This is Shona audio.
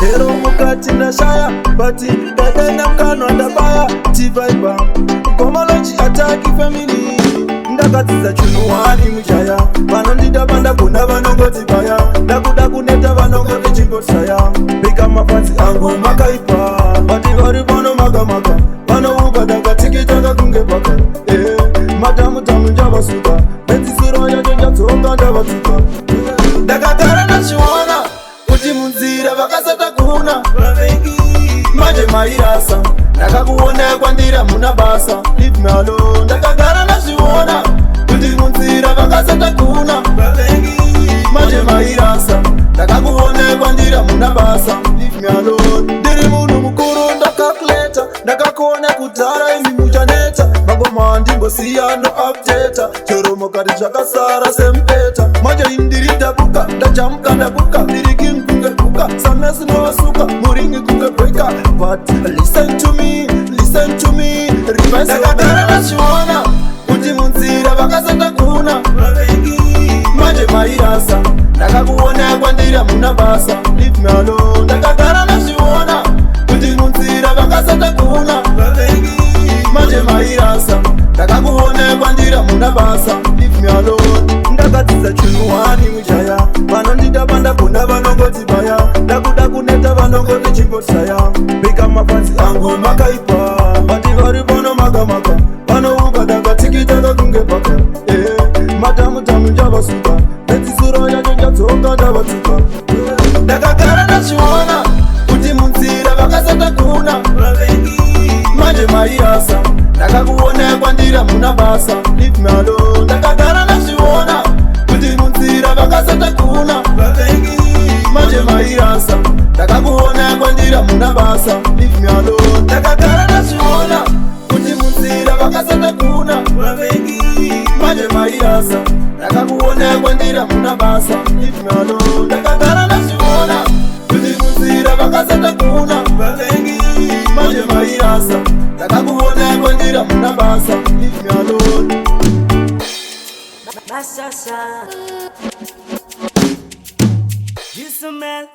Hero mukati na shaya Bati dada na mkano andabaya T-Viber Komology ataki family Ndakatiza chunuwani mujaya Vanondida banda kuna vanongoti baya Dakuda kuneta vanongoti chimbosaya Bika mafansi angu makaipa Bati varibono maga Vano uba daga tikitaka kungebaka Madamu tamu njava suka Beti suro ya jenja tonga ndava tuka Dakakara na shiwana Kuti munzira vakasata kuna Maje mairasa Ndakakuona kwandira muna basa Leave me alone Ndakagara na shiwana Kuti munzira vakasata kuna Maje mairasa Ndakakuona kwandira muna basa Leave me alone Ndiri munu mukuru ndakakuleta Ndakakona kutara imi mujaneta Magoma ndimbo siyano updata Choromo kati chakasara sempeta Maje indiri ndabuka Ndajamuka ndabuka Ndiriki mkunge buka Samnesi nwasuka Muringi kunge breaka But listen to me Reverse Ndakagara na shiwana Kuti munzira vakasata kuna Maje mairasa Ndakakuona kwandira muna basa Leave me alone Ndakagara na shiwana Kuti munzira vakasata kuna Maje mairasa Ndakakuona kwandira muna basa Leave me alone Ndakatiza chunuwani mujaya Vanondida banda kuna vanongoti baya Dakuda kuneta vanongoti chimbosaya Bika mafansi angu makaipa Bati varibono maga Vano uba daga tikitaka kungebaka Madamu tamu njava suka Beti suro ya jenja tonga ndava tuka Ndakagara na shiwana Kuti munzira vakasata kuna Maje mairasa Ndakakuona kwandira muna basa Leave me alone Ndakagara na shiwana Kuti munzira vakasata kuna Maje mairasa Ndakakuona kwandira muna basa Leave me alone Ndakagara na shiwana Kuti munzira vakasata kuna Maje mairasa Ndakakuona kwandira muna basa Leave me alone Ndakagara na shiwana Kuti munzira vakasata kuna Maje mairasa Ndakakuona kwandira muna basa Leave me alone Masasa Jisumel